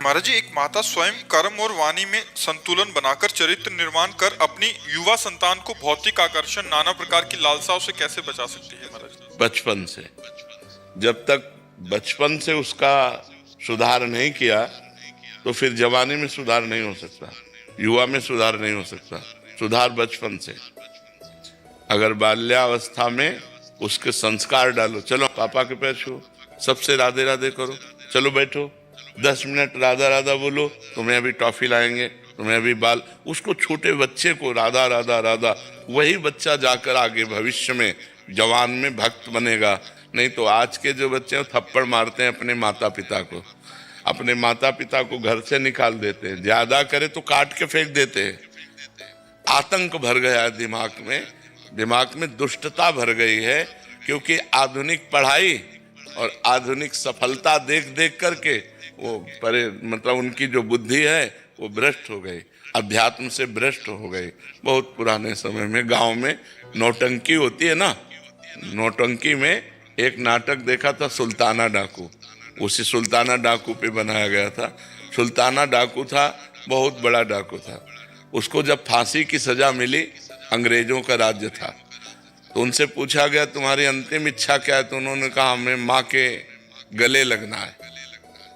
महाराज जी, एक माता स्वयं कर्म और वाणी में संतुलन बनाकर चरित्र निर्माण कर अपनी युवा संतान को भौतिक आकर्षण, नाना प्रकार की लालसाओं से कैसे बचा सकती है महाराज? बचपन से। जब तक बचपन से उसका सुधार नहीं किया तो फिर जवानी में सुधार नहीं हो सकता, युवा में सुधार नहीं हो सकता। सुधार बचपन से। अगर बाल्यावस्था में उसके संस्कार डालो, चलो पापा के पैर छुओ, सबसे राधे राधे करो, चलो बैठो 10 मिनट राधा राधा बोलो, तुम्हें अभी टॉफी लाएंगे, तुम्हें अभी बाल। उसको छोटे बच्चे को राधा राधा राधा, वही बच्चा जाकर आगे भविष्य में जवान में भक्त बनेगा। नहीं तो आज के जो बच्चे हैं थप्पड़ मारते हैं अपने माता पिता को, अपने माता पिता को घर से निकाल देते हैं, ज्यादा करे तो काट के फेंक देते हैं। आतंक भर गया है दिमाग में दुष्टता भर गई है, क्योंकि आधुनिक पढ़ाई और आधुनिक सफलता देख देख करके वो मतलब उनकी जो बुद्धि है वो भ्रष्ट हो गई, अध्यात्म से भ्रष्ट हो गई। बहुत पुराने समय में गांव में नौटंकी होती है ना, नौटंकी में एक नाटक देखा था सुल्ताना डाकू, उसी सुल्ताना डाकू पे बनाया गया था। सुल्ताना डाकू था, बहुत बड़ा डाकू था। उसको जब फांसी की सजा मिली, अंग्रेजों का राज्य था, तो उनसे पूछा गया तुम्हारी अंतिम इच्छा क्या है? तो उन्होंने कहा हमें माँ के गले लगना है।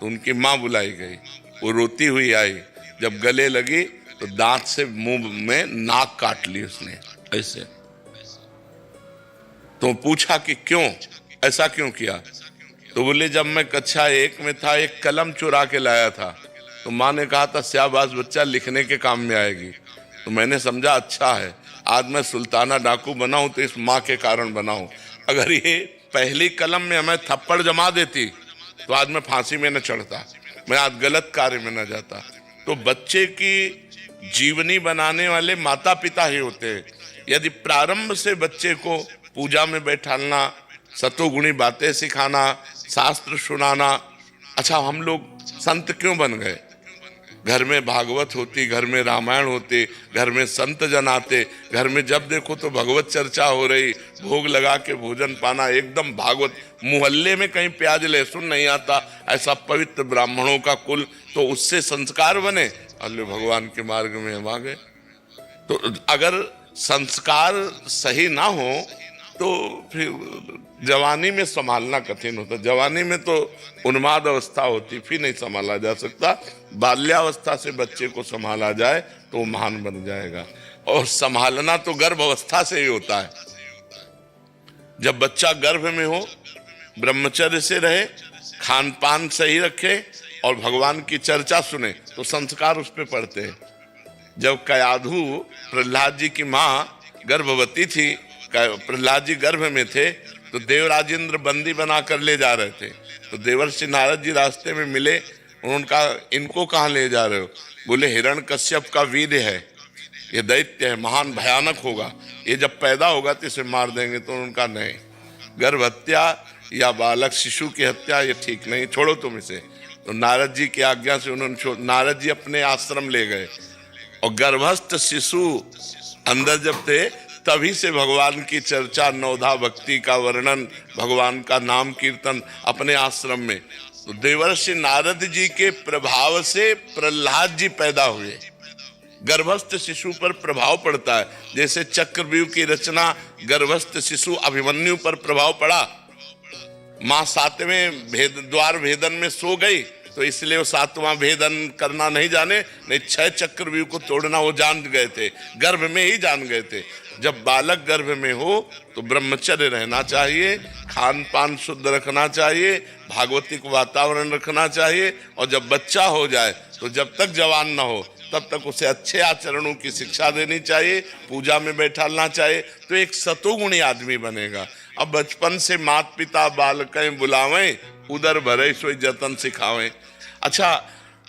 तो उनकी माँ बुलाई गई, वो रोती हुई आई, जब गले लगी तो दांत से मुंह में नाक काट ली उसने ऐसे। तो पूछा कि क्यों, ऐसा क्यों किया? तो बोले जब मैं कक्षा 1 में था एक कलम चुरा के लाया था, तो माँ ने कहा था शाबाश बच्चा, लिखने के काम में आएगी। तो मैंने समझा अच्छा है, आज मैं सुल्ताना डाकू बनाऊं तो इस माँ के कारण बनाऊं। अगर ये पहली कलम में हमें थप्पड़ जमा देती तो आज मैं फांसी में न चढ़ता, मैं आज गलत कार्य में न जाता। तो बच्चे की जीवनी बनाने वाले माता पिता ही होते हैं। यदि प्रारंभ से बच्चे को पूजा में बैठाना, सतोगुणी बातें सिखाना, शास्त्र सुनाना। अच्छा, हम लोग संत क्यों बन गए? घर में भागवत होती, घर में रामायण होते, घर में संत जन आते, घर में जब देखो तो भगवत चर्चा हो रही, भोग लगा के भोजन पाना, एकदम भागवत। मोहल्ले में कहीं प्याज लहसुन नहीं आता, ऐसा पवित्र ब्राह्मणों का कुल। तो उससे संस्कार बने, अल्लाह भगवान के मार्ग में हम आ गए। तो अगर संस्कार सही ना हो तो फिर जवानी में संभालना कठिन होता। जवानी में तो उन्माद अवस्था होती, फिर नहीं संभाला जा सकता। बाल्यावस्था से बच्चे को संभाला जाए तो वो महान बन जाएगा। और संभालना तो गर्भ अवस्था से ही होता है। जब बच्चा गर्भ में हो, ब्रह्मचर्य से रहे, खान पान सही रखे और भगवान की चर्चा सुने तो संस्कार उस पर पड़ते हैं। जब कयाधु प्रहलाद जी की माँ गर्भवती थी, प्रहलाद जी गर्भ में थे, तो देवराज इंद्र बंदी बना कर ले जा रहे थे। तो देवर्षि नारद जी रास्ते में मिले, उन्होंने कहा इनको कहाँ ले जा रहे हो? बोले हिरण्यकश्यप का वीर्य है, ये दैत्य है, महान भयानक होगा, ये जब पैदा होगा तो इसे मार देंगे। तो उनका नहीं, गर्भ हत्या या बालक शिशु की हत्या ये ठीक नहीं, छोड़ो तुम इसे। तो नारद जी की आज्ञा से उन्होंने नारद जी अपने आश्रम ले गए, और गर्भस्थ शिशु अंदर जब थे तभी से भगवान की चर्चा, नवधा भक्ति का वर्णन, भगवान का नाम कीर्तन अपने आश्रम में। तो देवर्षि नारद जी के प्रभाव से प्रहलाद जी पैदा हुए। गर्भस्थ शिशु पर प्रभाव पड़ता है, जैसे चक्रव्यूह की रचना गर्भस्थ शिशु अभिमन्यु पर प्रभाव पड़ा। माँ 7वें द्वार भेदन में सो गई, तो इसलिए वो 7वां भेदन करना नहीं जाने, नहीं 6 चक्रव्यूह को तोड़ना वो जान गए थे, गर्भ में ही जान गए थे। जब बालक गर्भ में हो तो ब्रह्मचर्य रहना चाहिए, खान पान शुद्ध रखना चाहिए, भागवतिक वातावरण रखना चाहिए। और जब बच्चा हो जाए तो जब तक जवान ना हो तब तक उसे अच्छे आचरणों की शिक्षा देनी चाहिए, पूजा में बैठाना चाहिए, तो एक सतोगुणी आदमी बनेगा। अब बचपन से माता पिता बालकें बुलावें, उदर भरे सोई जतन सिखावें। अच्छा,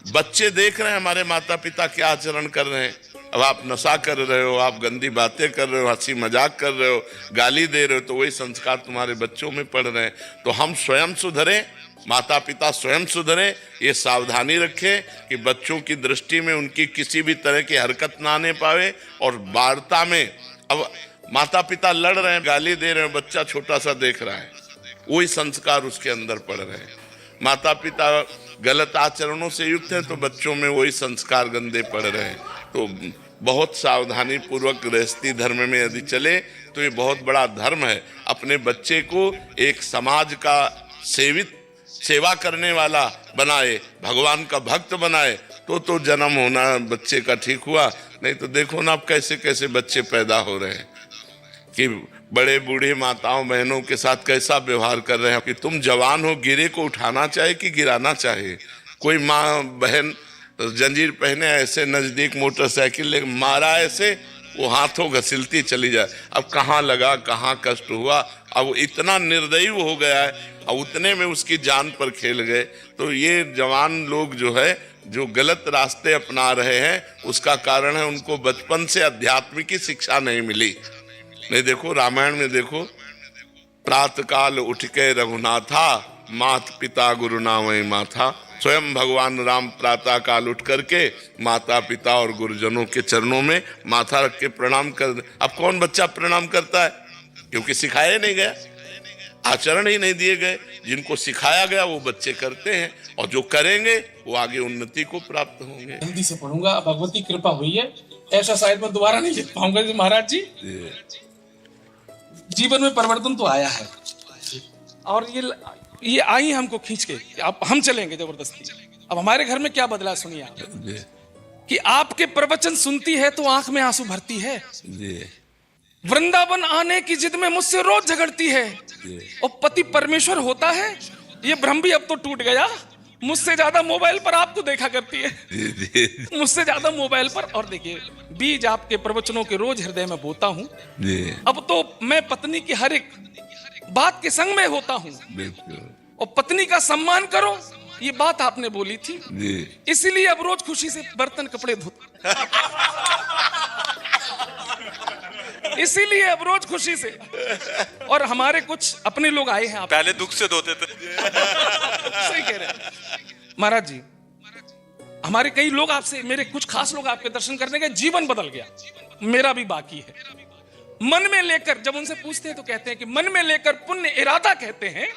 बच्चे देख रहे हैं हमारे माता पिता क्या आचरण कर रहे हैं। अब आप नशा कर रहे हो, आप गंदी बातें कर रहे हो, हंसी मजाक कर रहे हो, गाली दे रहे हो, तो वही संस्कार तुम्हारे बच्चों में पड़ रहे हैं। तो हम स्वयं सुधरें, माता पिता स्वयं सुधरें, ये सावधानी रखें कि बच्चों की दृष्टि में उनकी किसी भी तरह की हरकत ना आने पावे। और वार्ता में अब माता पिता लड़ रहे हैं, गाली दे रहे हैं, बच्चा छोटा सा देख रहा है, वही संस्कार उसके अंदर पड़ रहे हैं। माता पिता गलत आचरणों से युक्त हैं तो बच्चों में वही संस्कार गंदे पड़ रहे हैं। तो बहुत सावधानी पूर्वक गृहस्थी धर्म में यदि चले तो ये बहुत बड़ा धर्म है। अपने बच्चे को एक समाज का सेवा करने वाला बनाए, भगवान का भक्त बनाए, तो जन्म होना बच्चे का ठीक हुआ। नहीं तो देखो ना अब कैसे कैसे बच्चे पैदा हो रहे हैं कि बड़े बूढ़े माताओं बहनों के साथ कैसा व्यवहार कर रहे हैं कि तुम जवान हो, गिरे को उठाना चाहे कि गिराना चाहे। कोई माँ बहन जंजीर पहने ऐसे नजदीक मोटरसाइकिल ले मारा ऐसे, वो हाथों घसीलती चली जाए। अब कहाँ लगा, कहाँ कष्ट हुआ, अब इतना निर्दयी हो गया है और उतने में उसकी जान पर खेल गए। तो ये जवान लोग जो है जो गलत रास्ते अपना रहे हैं उसका कारण है उनको बचपन से अध्यात्म की शिक्षा नहीं मिली। नहीं देखो रामायण में देखो, प्रातः काल उठ के रघुनाथा, मात पिता गुरु नामय माथा। स्वयं भगवान राम प्रातः काल उठ करके माता पिता और गुरुजनों के चरणों में माथा रख के प्रणाम कर। अब कौन बच्चा प्रणाम करता है? क्योंकि सिखाया नहीं गया, आचरण ही नहीं दिए गए। जिनको सिखाया गया वो बच्चे करते हैं और जो करेंगे वो आगे उन्नति को प्राप्त होंगे। हिंदी से पढ़ूंगा, भगवती कृपा हुई है, ऐसा शायद मैं दोबारा नहीं लिख पाऊंगा जी महाराज जी। जीवन में परिवर्तन तो आया है और ये आई हमको खींच के, अब हम चलेंगे जबरदस्ती। अब हमारे घर में क्या बदला सुनिए आप कि आपके प्रवचन सुनती है तो आंख में आंसू भरती है। वृंदावन आने की जिद में मुझसे रोज झगड़ती है और पति परमेश्वर होता है ये भ्रम भी अब तो टूट गया। मुझसे ज्यादा मोबाइल पर आपको देखा करती है, मुझसे ज्यादा मोबाइल पर। और देखिए बीज आपके प्रवचनों के रोज हृदय में बोता हूँ। अब तो मैं पत्नी की हर एक बात के संग में होता हूँ और पत्नी का सम्मान करो, ये बात आपने बोली थी, इसीलिए अब रोज खुशी से बर्तन कपड़े धोता, इसीलिए अब रोज खुशी से। और हमारे कुछ अपने लोग आए हैं, पहले दुख से धोते थे। सही कह रहे हैं महाराज जी। हमारे कई लोग आपसे, मेरे कुछ खास लोग आपके दर्शन करने गए, जीवन बदल गया, मेरा भी बाकी है। मन में लेकर जब उनसे पूछते हैं तो कहते हैं कि मन में लेकर पुण्य इरादा कहते हैं,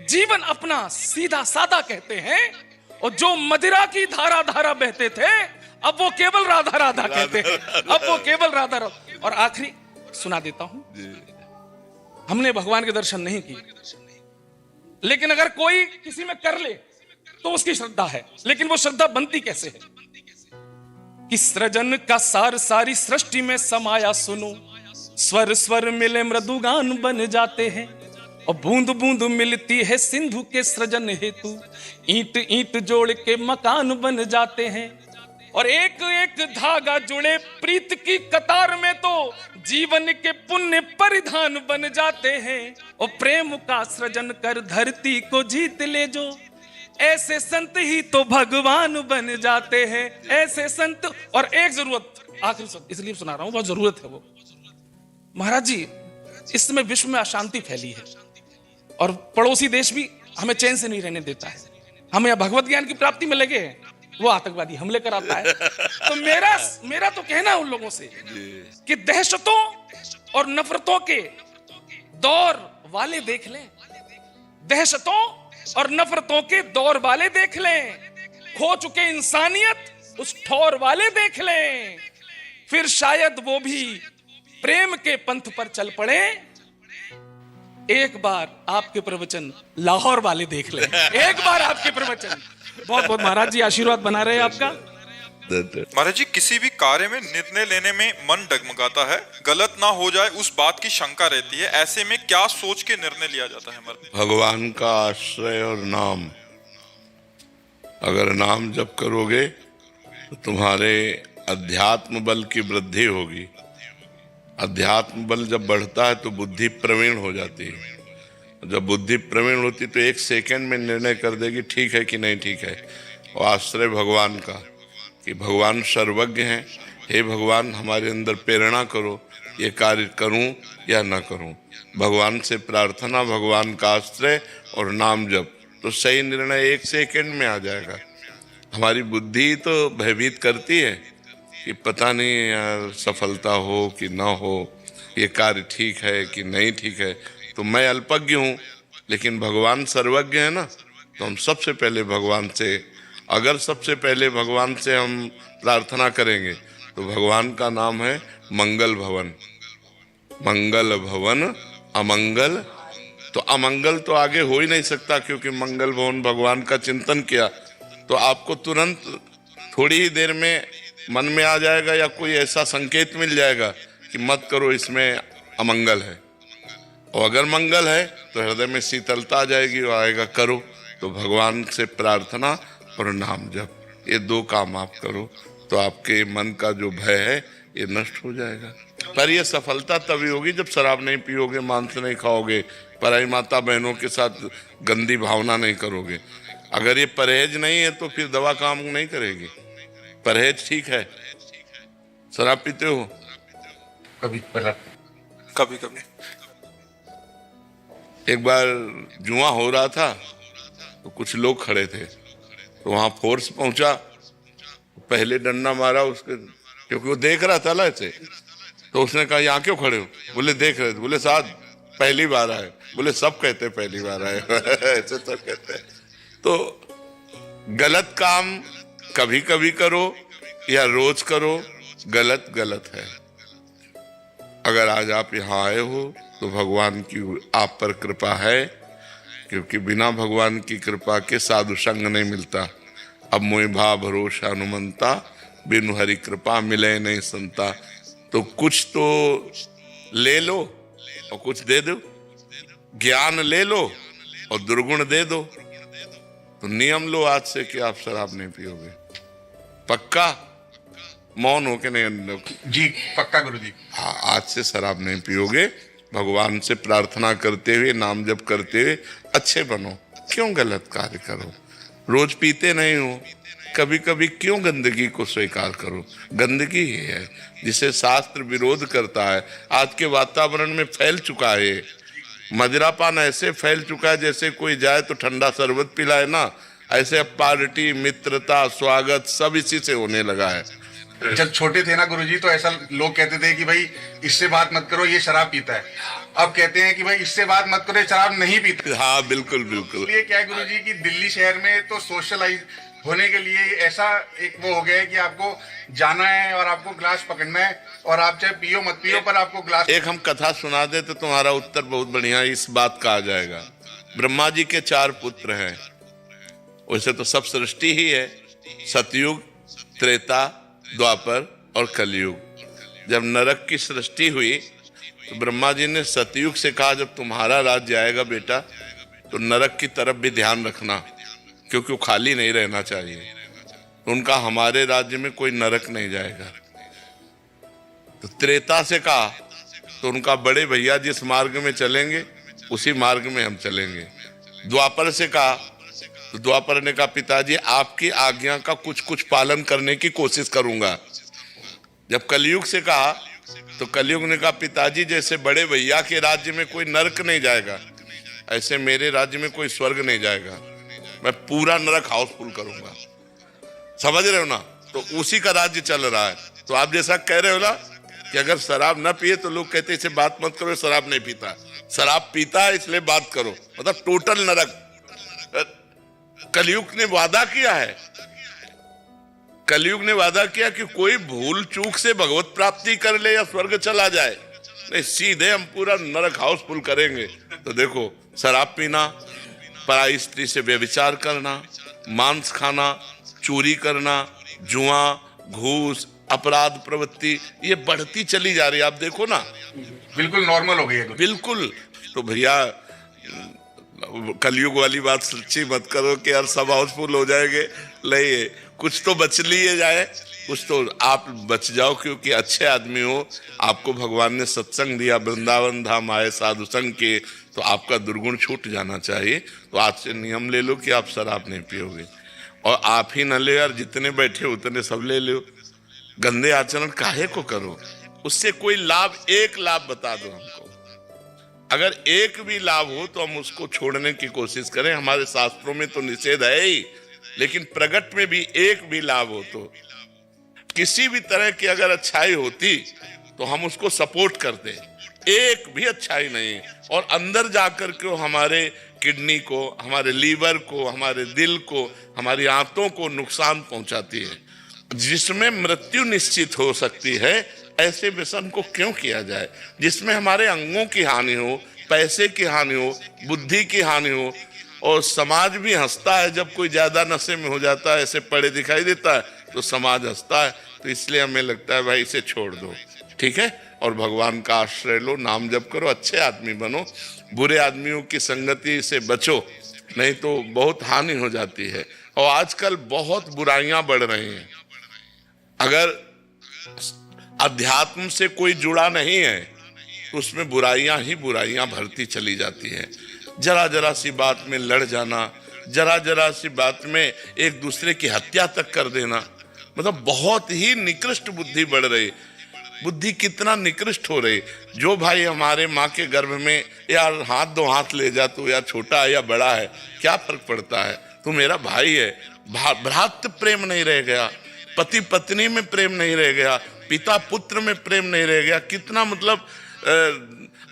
जीवन अपना सीधा सादा कहते हैं, और जो मदिरा की धारा धारा बहते थे अब वो केवल राधा राधा कहते हैं, अब वो केवल राधा राधा। और आखिरी सुना देता हूं, हमने भगवान के दर्शन नहीं किए, लेकिन अगर कोई किसी में कर ले तो उसकी श्रद्धा है, लेकिन वो श्रद्धा बनती कैसे है कि सृजन का सार सारी सृष्टि में समाया सुनो, स्वर स्वर मिले मृदुगान बन जाते हैं, और बूंद बूंद मिलती है सिंधु के सृजन हेतु, ईंट ईंट जोड़ के मकान बन जाते हैं, और एक एक धागा जुड़े प्रीत की कतार में तो जीवन के पुण्य परिधान बन जाते हैं, और प्रेम का सृजन कर धरती को जीत ले जो, ऐसे संत ही तो भगवान बन जाते हैं, ऐसे संत। और एक जरूरत, आखिरी संत इसलिए सुना रहा हूं, बहुत जरूरत है वो महाराज जी। इस समय विश्व में अशांति फैली है और पड़ोसी देश भी हमें चैन से नहीं रहने देता है। हम यहाँ भगवत ज्ञान की प्राप्ति में लगे हैं, वो आतंकवादी हमले कराता है। तो मेरा तो कहना है उन लोगों से कि दहशतों और नफरतों के दौर वाले देख लें, दहशतों और नफरतों के दौर वाले देख लें, खो चुके इंसानियत उस ठौर वाले देख लें, फिर शायद वो भी प्रेम के पंथ पर चल पड़े। एक बार आपके प्रवचन लाहौर वाले देख लें, एक बार आपके प्रवचन। बहुत बहुत महाराज जी आशीर्वाद बना रहे हैं आपका। महाराज जी, किसी भी कार्य में निर्णय लेने में मन डगमगाता है, गलत ना हो जाए उस बात की शंका रहती है, ऐसे में क्या सोच के निर्णय लिया जाता है हमारे? भगवान का आश्रय और नाम। अगर नाम जप करोगे तो तुम्हारे अध्यात्म बल की वृद्धि होगी। अध्यात्म बल जब बढ़ता है तो बुद्धि प्रवीण हो जाती है। जब बुद्धि प्रवीण होती तो एक सेकंड में निर्णय कर देगी ठीक है कि नहीं ठीक है। और आश्रय भगवान का कि भगवान सर्वज्ञ हैं, हे भगवान हमारे अंदर प्रेरणा करो, ये कार्य करूं या ना करूं। भगवान से प्रार्थना, भगवान का आश्रय और नाम जप, तो सही निर्णय एक सेकंड में आ जाएगा। हमारी बुद्धि तो भयभीत करती है कि पता नहीं यार सफलता हो कि ना हो, ये कार्य ठीक है कि नहीं ठीक है। तो मैं अल्पज्ञ हूँ, लेकिन भगवान सर्वज्ञ है ना, तो हम सबसे पहले भगवान से, अगर सबसे पहले भगवान से हम प्रार्थना करेंगे तो भगवान का नाम है मंगल भवन। मंगल भवन अमंगल, तो अमंगल तो आगे हो ही नहीं सकता, क्योंकि मंगल भवन भगवान का चिंतन किया तो आपको तुरंत थोड़ी ही देर में मन में आ जाएगा या कोई ऐसा संकेत मिल जाएगा कि मत करो, इसमें अमंगल है। और अगर मंगल है तो हृदय में शीतलता आ जाएगी और आएगा करो। तो भगवान से प्रार्थना और नाम जप, ये दो काम आप करो तो आपके मन का जो भय है ये नष्ट हो जाएगा। पर ये सफलता तभी होगी जब शराब नहीं पियोगे, मांस नहीं खाओगे, पराई माता बहनों के साथ गंदी भावना नहीं करोगे। अगर ये परहेज नहीं है तो फिर दवा काम नहीं करेगी। परहेज ठीक है। शराब पीते हो? कभी कभी कभी। एक बार जुआ हो रहा था तो कुछ लोग खड़े थे, तो वहां फोर्स पहुंचा, पहले डंडा मारा उसके, क्योंकि वो देख रहा था ना ऐसे। तो उसने कहा यहाँ क्यों खड़े हो? बोले देख रहे थे। बोले साहब पहली बार आए। बोले सब कहते पहली बार आए ऐसे सब कहते हैं। तो गलत काम कभी कभी करो या रोज करो, गलत गलत है। अगर आज आप यहाँ आए हो तो भगवान की आप पर कृपा है, क्योंकि बिना भगवान की कृपा के साधु संग नहीं मिलता। अब मोहि भाव भरोसा हनुमंता, बिनु हरि कृपा मिले नहीं संता। तो कुछ तो ले लो और कुछ दे दो, ज्ञान ले लो और दुर्गुण दे दो। तो नियम लो आज से कि आप शराब नहीं पियोगे। पक्का? मौन हो के नहीं? जी पक्का गुरुजी। हाँ, आज से शराब नहीं पियोगे। भगवान से प्रार्थना करते हुए, नाम जप करते हुए अच्छे बनो। क्यों गलत कार्य करो? रोज पीते नहीं हो, कभी कभी क्यों गंदगी को स्वीकार करो? गंदगी ही है जिसे शास्त्र विरोध करता है। आज के वातावरण में फैल चुका है। मदिरापान ऐसे फैल चुका है जैसे कोई जाए तो ठंडा शरबत पिलाए ना, ऐसे अब पार्टी, मित्रता, स्वागत सब इसी से होने लगा है। जब छोटे थे ना गुरुजी तो ऐसा लोग कहते थे कि भाई इससे बात मत करो, ये शराब पीता है। अब कहते हैं कि भाई इससे बात मत करो, ये शराब नहीं पीता। हाँ बिल्कुल बिल्कुल। ये क्या है गुरुजी कि दिल्ली शहर में तो सोशलाइज होने के लिए ऐसा एक वो हो गया है कि आपको जाना है और आपको ग्लास पकड़ना है, और आप चाहे पियो मत पियो पर आपको ग्लास। एक हम कथा सुना दे तो तुम्हारा उत्तर बहुत बढ़िया इस बात का आ जाएगा। ब्रह्मा जी के 4 पुत्र हैं। वैसे तो सब सृष्टि ही है, सतयुग, त्रेता, द्वापर और कलयुग। जब नरक की सृष्टि हुई तो ब्रह्मा जी ने सतयुग से कहा जब तुम्हारा राज्य आएगा बेटा तो नरक की तरफ भी ध्यान रखना, क्योंकि वो खाली नहीं रहना चाहिए। उनका हमारे राज्य में कोई नरक नहीं जाएगा। तो त्रेता से कहा तो उनका बड़े भैया जिस मार्ग में चलेंगे उसी मार्ग में हम चलेंगे। द्वापर से कहा तो द्वापर ने कहा पिताजी आपकी आज्ञा का कुछ कुछ पालन करने की कोशिश करूंगा। जब कलयुग से कहा तो कलयुग ने कहा पिताजी जैसे बड़े भैया के राज्य में कोई नरक नहीं जाएगा, ऐसे मेरे राज्य में कोई स्वर्ग नहीं जाएगा। मैं पूरा नरक हाउसफुल करूंगा। समझ रहे हो ना? तो उसी का राज्य चल रहा है। तो आप जैसा कह रहे हो ना कि अगर शराब न पिए तो लोग कहते इसे बात मत करो, शराब नहीं पीता। शराब पीता है इसलिए बात करो, मतलब टोटल नरक। कलयुग ने वादा किया है, कलयुग ने वादा किया कि कोई भूल चूक से भगवत प्राप्ति कर ले या स्वर्ग चला जाए, नहीं सीधे हम पूरा नरक हाउसफुल करेंगे। तो देखो शराब पीना, पराई स्त्री से व्यभिचार करना, मांस खाना, चोरी करना, जुआ, घूस, अपराध प्रवृत्ति ये बढ़ती चली जा रही है। आप देखो ना, बिल्कुल नॉर्मल हो गई है। बिल्कुल। तो भैया कलयुग वाली बात सच्ची मत करो कि यार सब हाउसफुल हो जाएंगे। नहीं, कुछ तो बच लिए जाए, कुछ तो आप बच जाओ, क्योंकि अच्छे आदमी हो, आपको भगवान ने सत्संग दिया, वृंदावन धाम आए साधु संग के, तो आपका दुर्गुण छूट जाना चाहिए। तो आज से नियम ले लो कि आप शराब नहीं पियोगे। और आप ही न ले यार, जितने बैठे उतने सब ले लो। गंदे आचरण काहे को करो? उससे कोई लाभ, एक लाभ बता दो हमको। अगर एक भी लाभ हो तो हम उसको छोड़ने की कोशिश करें। हमारे शास्त्रों में तो निषेध है ही, लेकिन प्रगट में भी एक भी लाभ हो तो, किसी भी तरह की अगर अच्छाई होती तो हम उसको सपोर्ट करते। एक भी अच्छाई नहीं, और अंदर जाकर के हमारे किडनी को, हमारे लीवर को, हमारे दिल को, हमारी आंतों को नुकसान पहुंचाती है, जिसमें मृत्यु निश्चित हो सकती है। ऐसे व्यसन को क्यों किया जाए जिसमें हमारे अंगों की हानि हो, पैसे की हानि हो, बुद्धि की हानि हो, और समाज भी हंसता है जब कोई ज्यादा नशे में हो जाता है, ऐसे पड़े दिखाई देता है तो समाज हंसता है। तो इसलिए हमें लगता है भाई इसे छोड़ दो, ठीक है, और भगवान का आश्रय लो, नाम जप करो, अच्छे आदमी बनो, बुरे आदमियों की संगति से बचो, नहीं तो बहुत हानि हो जाती है। और आजकल बहुत बुराइयां बढ़ रही हैं। अगर अध्यात्म से कोई जुड़ा नहीं है तो उसमें बुराइयां ही बुराइयां भरती चली जाती हैं। जरा जरा सी बात में लड़ जाना, जरा जरा सी बात में एक दूसरे की हत्या तक कर देना, मतलब बहुत ही निकृष्ट बुद्धि बढ़ रही। बुद्धि कितना निकृष्ट हो रही। जो भाई हमारे माँ के गर्भ में यार हाथ दो हाथ ले जा, तो या छोटा है या बड़ा है, क्या फर्क पड़ता है, तू मेरा भाई है। भ्रातृ प्रेम नहीं रह गया, पति पत्नी में प्रेम नहीं रह गया, पिता पुत्र में प्रेम नहीं रह गया। कितना मतलब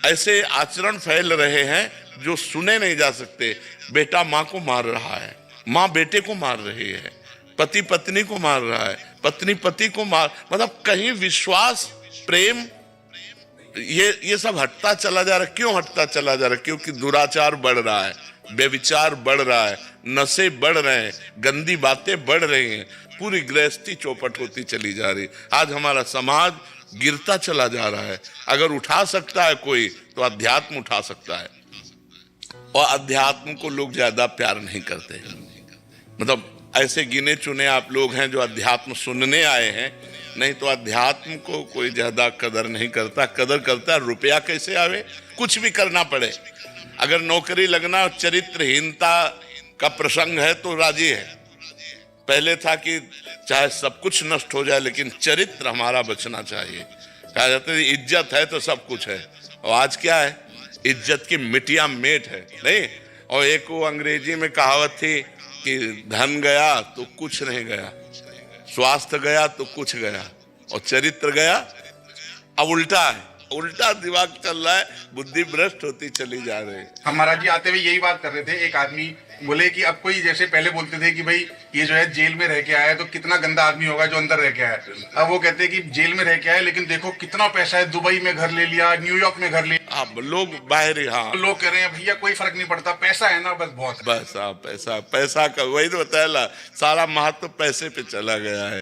ऐसे आचरण फैल रहे हैं जो सुने नहीं जा सकते। बेटा माँ को मार रहा है, माँ बेटे को मार रही है, पति पत्नी को मार रहा है, पत्नी पति को मार, मतलब कहीं विश्वास, प्रेम, ये सब हटता चला जा रहा है। क्यों हटता चला जा रहा है? क्योंकि दुराचार बढ़ रहा है, व्यभिचार बढ़ रहा है, नशे बढ़ रहे हैं, गंदी बातें बढ़ रही हैं, पूरी गृहस्थी चौपट होती चली जा रही। आज हमारा समाज गिरता चला जा रहा है। अगर उठा सकता है कोई तो अध्यात्म उठा सकता है, और अध्यात्म को लोग ज्यादा प्यार नहीं करते। मतलब ऐसे गिने चुने आप लोग हैं जो अध्यात्म सुनने आए हैं, नहीं तो अध्यात्म को कोई ज्यादा कदर नहीं करता। कदर करता है रुपया कैसे आवे, कुछ भी करना पड़े। अगर नौकरी लगना, चरित्रहीनता का प्रसंग है तो राजी है। पहले था कि चाहे सब कुछ नष्ट हो जाए लेकिन चरित्र हमारा बचना चाहिए। कहा जाता है इज्जत है तो सब कुछ है, और आज क्या है, इज्जत की मिटिया मेट है, नहीं। और एक वो अंग्रेजी में कहावत थी कि धन गया तो कुछ नहीं गया, स्वास्थ्य गया तो कुछ गया, और चरित्र गया। अब उल्टा है, उल्टा दिमाग चल रहा है, बुद्धि भ्रष्ट होती चली जा रही है। हम महाराज जी आते हुए यही बात कर रहे थे। एक आदमी बोले कि अब कोई, जैसे पहले बोलते थे कि भाई ये जो है जेल में रह के आया है तो कितना गंदा आदमी होगा जो अंदर रह के आया है। अब वो कहते हैं कि जेल में रह के आया लेकिन देखो कितना पैसा है, दुबई में घर ले लिया, न्यूयॉर्क में घर ले लिया। अब लोग बाहर, हाँ, लोग कह रहे हैं भैया कोई फर्क नहीं पड़ता, पैसा है ना, बस बहुत है। बस हाँ, पैसा, पैसा का वही तो बताया, सारा महत्व पैसे पे चला गया है।